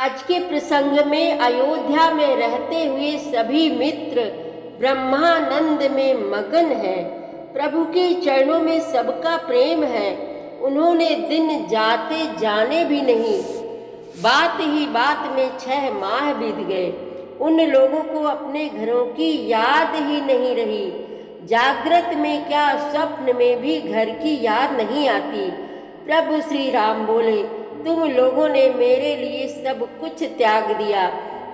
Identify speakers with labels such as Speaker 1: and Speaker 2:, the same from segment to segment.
Speaker 1: आज के प्रसंग में अयोध्या में रहते हुए सभी मित्र ब्रह्मानंद में मगन हैं। प्रभु के चरणों में सबका प्रेम है। उन्होंने दिन जाते जाने भी नहीं। बात ही बात में 6 माह बीत गए। उन लोगों को अपने घरों की याद ही नहीं रही। जागृत में क्या, स्वप्न में भी घर की याद नहीं आती। प्रभु श्री राम बोले, तुम लोगों ने मेरे लिए सब कुछ त्याग दिया।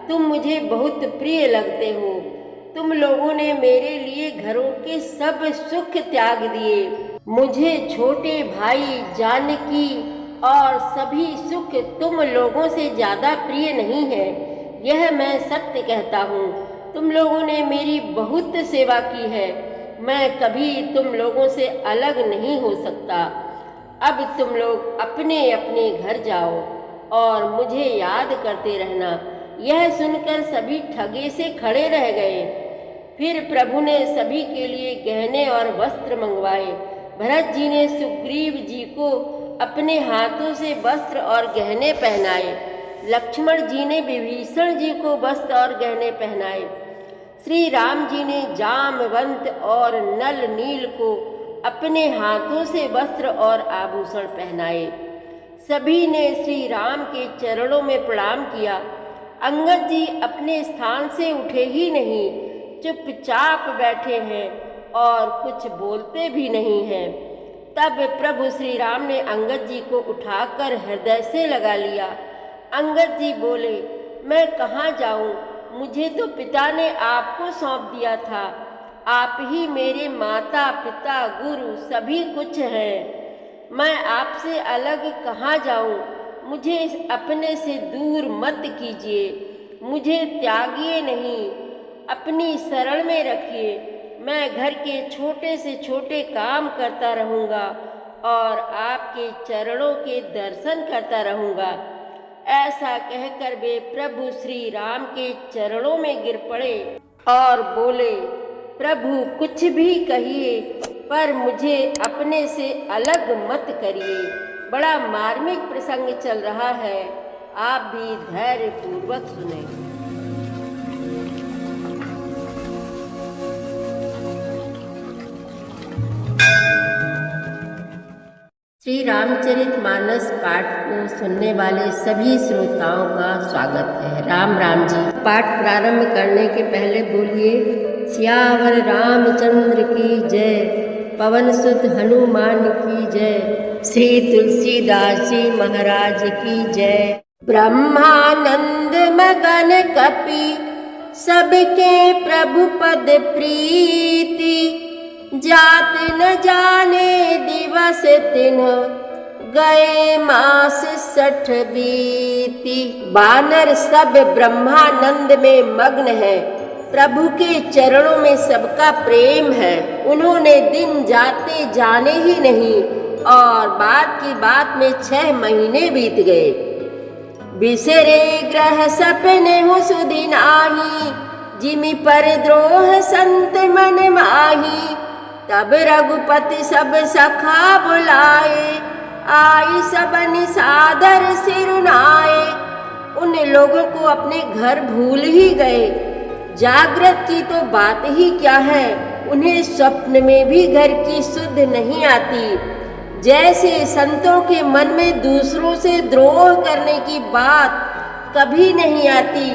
Speaker 1: तुम मुझे बहुत प्रिय लगते हो। तुम लोगों ने मेरे लिए घरों के सब सुख त्याग दिए। मुझे छोटे भाई जानकी और सभी सुख तुम लोगों से ज़्यादा प्रिय नहीं है। यह मैं सत्य कहता हूँ। तुम लोगों ने मेरी बहुत सेवा की है। मैं कभी तुम लोगों से अलग नहीं हो सकता। अब तुम लोग अपने अपने घर जाओ और मुझे याद करते रहना। यह सुनकर सभी ठगे से खड़े रह गए। फिर प्रभु ने सभी के लिए गहने और वस्त्र मंगवाए। भरत जी ने सुग्रीव जी को अपने हाथों से वस्त्र और गहने पहनाए। लक्ष्मण जी ने विभीषण जी को वस्त्र और गहने पहनाए। श्री राम जी ने जामवंत और नल नील को अपने हाथों से वस्त्र और आभूषण पहनाए। सभी ने श्री राम के चरणों में प्रणाम किया। अंगद जी अपने स्थान से उठे ही नहीं, चुपचाप बैठे हैं और कुछ बोलते भी नहीं हैं। तब प्रभु श्री राम ने अंगद जी को उठाकर हृदय से लगा लिया। अंगद जी बोले, मैं कहाँ जाऊँ? मुझे तो पिता ने आपको सौंप दिया था। आप ही मेरे माता पिता गुरु सभी कुछ हैं। मैं आपसे अलग कहाँ जाऊँ? मुझे अपने से दूर मत कीजिए। मुझे त्यागिए नहीं, अपनी शरण में रखिए। मैं घर के छोटे से छोटे काम करता रहूँगा और आपके चरणों के दर्शन करता रहूँगा। ऐसा कहकर वे प्रभु श्री राम के चरणों में गिर पड़े और बोले, प्रभु कुछ भी कहिए, पर मुझे अपने से अलग मत करिए। बड़ा मार्मिक प्रसंग चल रहा है, आप भी धैर्य पूर्वक सुने। श्री रामचरितमानस पाठ को सुनने वाले सभी श्रोताओं का स्वागत है। राम राम जी। पाठ प्रारंभ करने के पहले बोलिए, सियावर रामचंद्र की जय, पवन सुत हनुमान की जय, श्री तुलसीदास जी महाराज की जय। ब्रह्मानंद मगन कपि सबके प्रभु पद प्रीति, जात न जाने दिवस तिन्ह, गए मास 60 बीती। बानर सब ब्रह्मानंद में मग्न है। प्रभु के चरणों में सबका प्रेम है। उन्होंने दिन जाते जाने ही नहीं और बात की बात में 6 महीने बीत गए। बिसरे ग्रह सपने हो सुदिन आही, जिमि पर द्रोह संत मन माही। तब रघुपति सब सखा बुलाए, आई सबनि सादर सिरुनाए। उन लोगों को अपने घर भूल ही गए। जागृत की तो बात ही क्या है, उन्हें स्वप्न में भी घर की सुध नहीं आती। जैसे संतों के मन में दूसरों से द्रोह करने की बात कभी नहीं आती।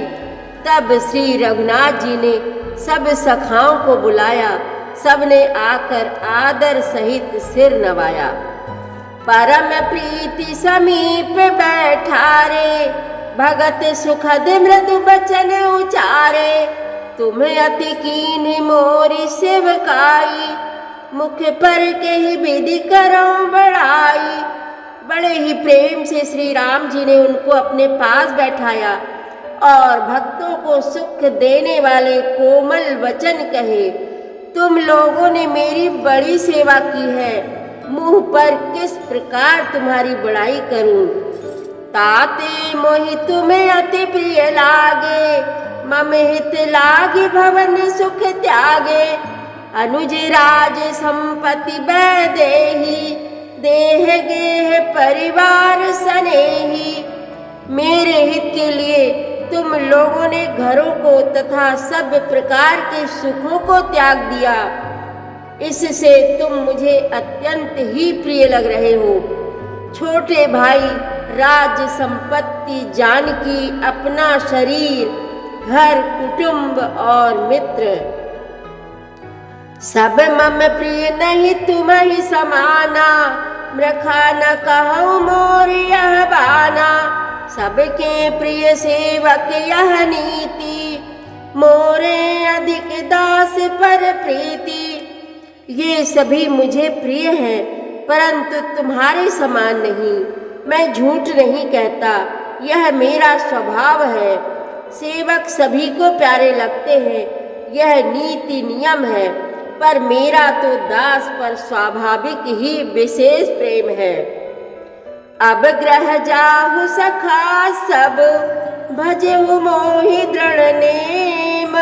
Speaker 1: तब श्री रघुनाथ जी ने सब सखाओं को बुलाया। सबने आकर आदर सहित सिर नवाया। परम प्रीति समीप बैठारे, भगत सुखद मृदु बचन उचारे। तुम्हें अति कीन मोरी सेवकाई, मुख पर के ही विधि करो बढ़ाई। बड़े ही प्रेम से श्री राम जी ने उनको अपने पास बैठाया और भक्तों को सुख देने वाले कोमल वचन कहे। तुम लोगों ने मेरी बड़ी सेवा की है, मुँह पर किस प्रकार तुम्हारी बड़ाई करूं। ताते मोहि तुम्हें अति प्रिय लागे, मम हित लागे भवन सुख त्यागे। अनुज राज संपत्ति वैदेही, देह गेह परिवार सनेही। मेरे हित के लिए तुम लोगों ने घरों को तथा सब प्रकार के सुखों को त्याग दिया। इससे तुम मुझे अत्यंत ही प्रिय लग रहे हो। छोटे भाई, राज्य संपत्ति, जानकी, अपना शरीर, घर, कुटुंब और मित्र सब मम प्रिय नहीं तुम ही समाना। मृखा न कहूँ मोर यह बाना, सबके प्रिय सेवक यह नीति। मोरे अधिक दास पर प्रीति। ये सभी मुझे प्रिय हैं, परंतु तुम्हारे समान नहीं। मैं झूठ नहीं कहता, यह मेरा स्वभाव है। सेवक सभी को प्यारे लगते हैं, यह नीति नियम है, पर मेरा तो दास पर स्वाभाविक ही विशेष प्रेम है। अब ग्रह जाहु सखा सब, भजहु मोहि दृढ़ नेम।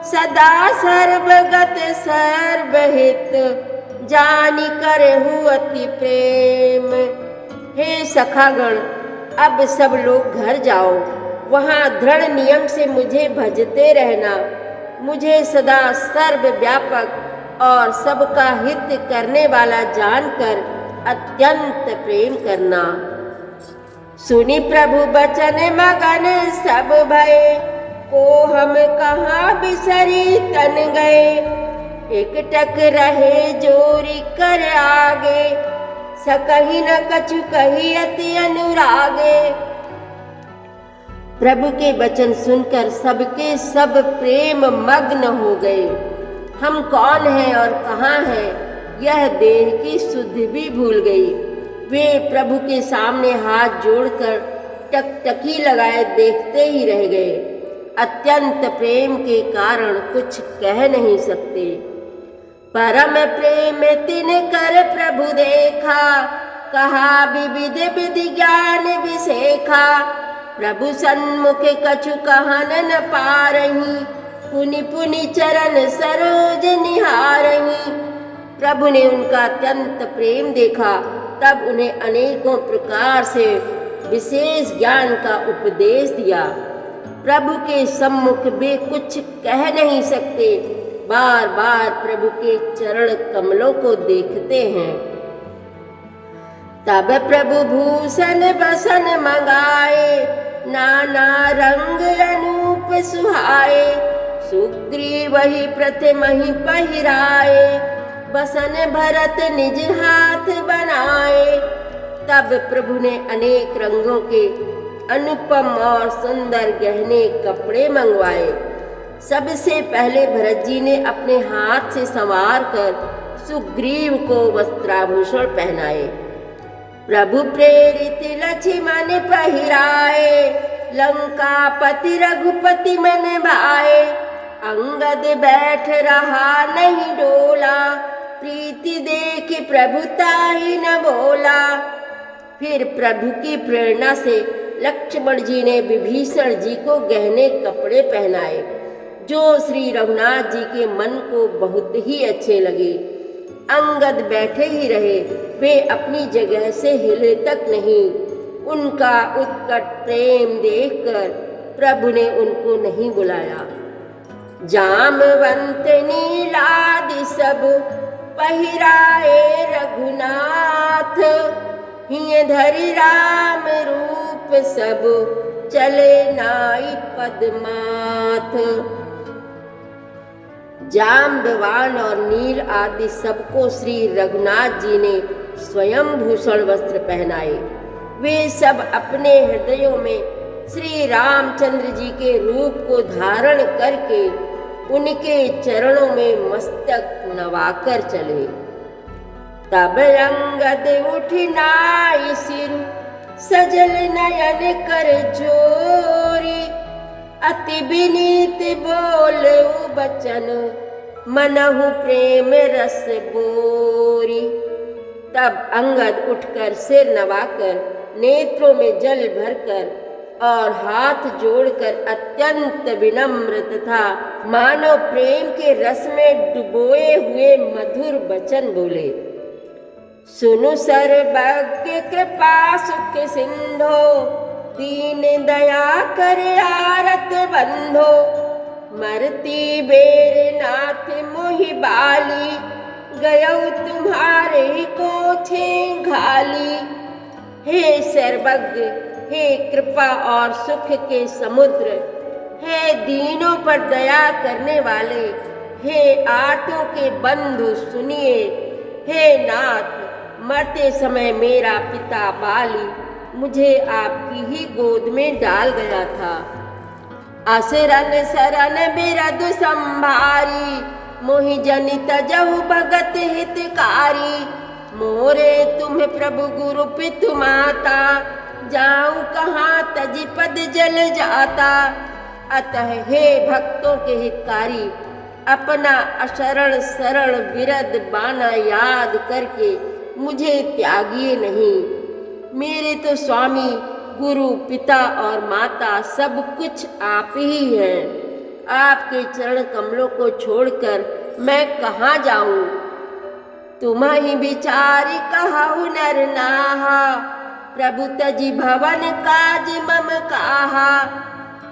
Speaker 1: सदा सर्वगत सर्वहित, जानि करहु अति प्रेम। हे सखागण, अब सब लोग घर जाओ, वहाँ दृढ़ नियम से मुझे भजते रहना। मुझे सदा सर्वव्यापक और सबका हित करने वाला जानकर अत्यंत प्रेम करना। सुनि प्रभु बचन मगन सब भय, को हम कहाँ बिसरी तन गए। एकटक रहे जोरी कर आगे, सकहि न कछु कही अति अनुरागे। प्रभु के वचन सुनकर सबके सब प्रेम मग्न हो गए। हम कौन हैं और कहाँ हैं, यह देह की सुधि भी भूल गई। वे प्रभु के सामने हाथ जोड़कर टकटकी लगाए देखते ही रह गए। अत्यंत प्रेम के कारण कुछ कह नहीं सकते। परम प्रेम तिन कर प्रभु देखा, कहा विविध विधि ज्ञान विसेखा। प्रभु सन्मुख कछु कहन न पारही, पुनि पुनि चरण सरोज निहारही। प्रभु ने उनका अत्यंत प्रेम देखा, तब उन्हें अनेकों प्रकार से विशेष ज्ञान का उपदेश दिया। प्रभु के सम्मुख वे कुछ कह नहीं सकते, बार बार प्रभु के चरण कमलों को देखते हैं। तब प्रभु भूषण बसन मंगाए, नाना रंग अनूप सुहाए। सुग्रीव वही प्रथम ही पहिराए, बसन भरत निज हाथ बनाए। तब प्रभु ने अनेक रंगों के अनुपम और सुंदर गहने कपड़े मंगवाए। सबसे पहले भरत जी ने अपने हाथ से संवार कर सुग्रीव को वस्त्राभूषण पहनाए। प्रभु प्रेरित लक्ष्मण पहिराए, लंकापति रघुपति मन भाए। अंगद बैठ रहा नहीं डोला, प्रीति देख प्रभुता ही न बोला। फिर प्रभु की प्रेरणा से लक्ष्मण जी ने विभीषण जी को गहने कपड़े पहनाए, जो श्री रघुनाथ जी के मन को बहुत ही अच्छे लगे। अंगद बैठे ही रहे, वे अपनी जगह से हिले तक नहीं। उनका उत्कट प्रेम देखकर प्रभु ने उनको नहीं बुलाया। जामवंत नीलादि सब पहिराए रघुनाथ, हिय धरि राम रूप सब चले नाई पदमाथ। जाम्बवान और नील आदि सबको श्री रघुनाथ जी ने स्वयं भूषण वस्त्र पहनाए। वे सब अपने हृदयों में श्री रामचंद्र जी के रूप को धारण करके उनके चरणों में मस्तक नवाकर चले। तब अंगद उठ नाई सिर, सजल नयन कर जोरी। अति विनीत बोले बचन, मनहु प्रेम रस बोरी। तब अंगद उठकर सिर नवाकर, नेत्रों में जल भरकर और हाथ जोड़कर अत्यंत विनम्र तथा मानव प्रेम के रस में डुबोए हुए मधुर वचन बोले। सुनु सर्वज्ञ कृपा सुख सिंधो, दीन दया कर आरत बंधो, मरती बेर नाथ मोहि बाली, गयौ तुम्हारे कोछे घाली। हे सर्वज्ञ, हे कृपा और सुख के समुद्र, हे दीनों पर दया करने वाले, हे आर्तों के बंधु सुनिए। हे नाथ, मरते समय मेरा पिता बाली मुझे आपकी ही गोद में डाल गया था। असरन सरन बिरद संभारी, मोहि जनित जहु भगत हितकारी। मोरे तुम प्रभु गुरु पितु माता, जाऊं कहाँ तज पद जल जाता। अतः हे भक्तों के हितकारी, अपना अशरण शरण विरद बाना याद करके मुझे त्यागिए नहीं। मेरे तो स्वामी गुरु पिता और माता सब कुछ आप ही हैं। आपके चरण कमलों को छोड़कर मैं कहाँ जाऊं। तुम्हि विचारि कहु नर नाहा, प्रभु तजि भवन काज मम काहा।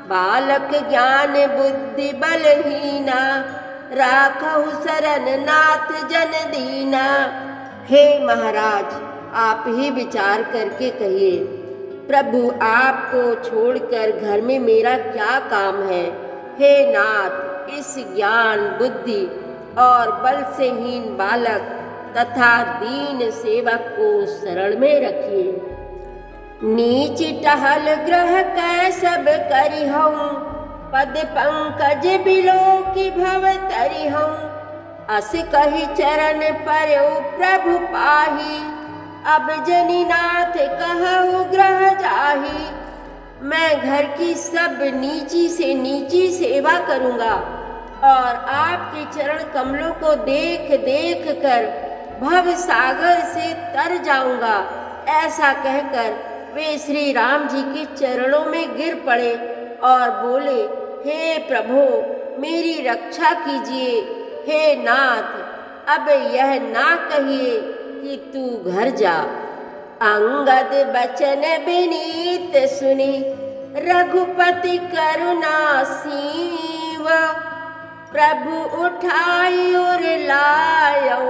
Speaker 1: बालक ज्ञान बुद्धि बलहीना, राखहु शरण नाथ जन दीना। हे महाराज, आप ही विचार करके कहिए, प्रभु आपको छोड़कर घर में मेरा क्या काम है। हे नाथ, इस ज्ञान बुद्धि और बल से हीन बालक तथा दीन सेवक को शरण में रखिए। नीच टहल ग्रह कै सब करिहऊँ, पद पंकज बिलो की भव तरिहऊँ। अस कही चरण परौ प्रभु पाही, अब जनी नाथ कहु ग्रह जाही। मैं घर की सब नीची से नीची सेवा करूँगा और आपके चरण कमलों को देख देख कर भव सागर से तर जाऊँगा। ऐसा कहकर वे श्री राम जी के चरणों में गिर पड़े और बोले, हे प्रभु, मेरी रक्षा कीजिए। हे नाथ, अब यह ना कहिए कि तू घर जा। अंगद बचन विनीत सुनी, रघुपति करुणा सीव। प्रभु उठाई और लायौ,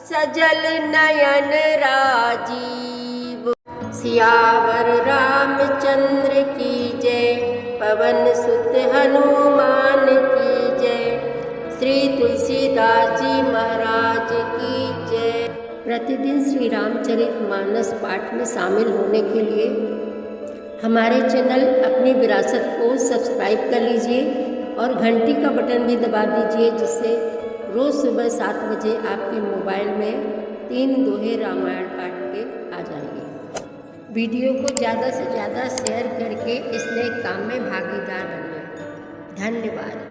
Speaker 1: सजल नयन राजीव। सियावर रामचंद्र की जय, पवन सुत हनुमान की जय। श्री तुलसीदास जी महाराज की जय। प्रतिदिन श्री रामचरितमानस पाठ में शामिल होने के लिए हमारे चैनल अपनी विरासत को सब्सक्राइब कर लीजिए और घंटी का बटन भी दबा दीजिए, जिससे रोज़ सुबह 7 बजे आपके मोबाइल में 3 दोहे रामायण पाठ के आ जाएंगे। वीडियो को ज़्यादा से ज़्यादा शेयर करके इस नए काम में भागीदार बनिए। धन्यवाद।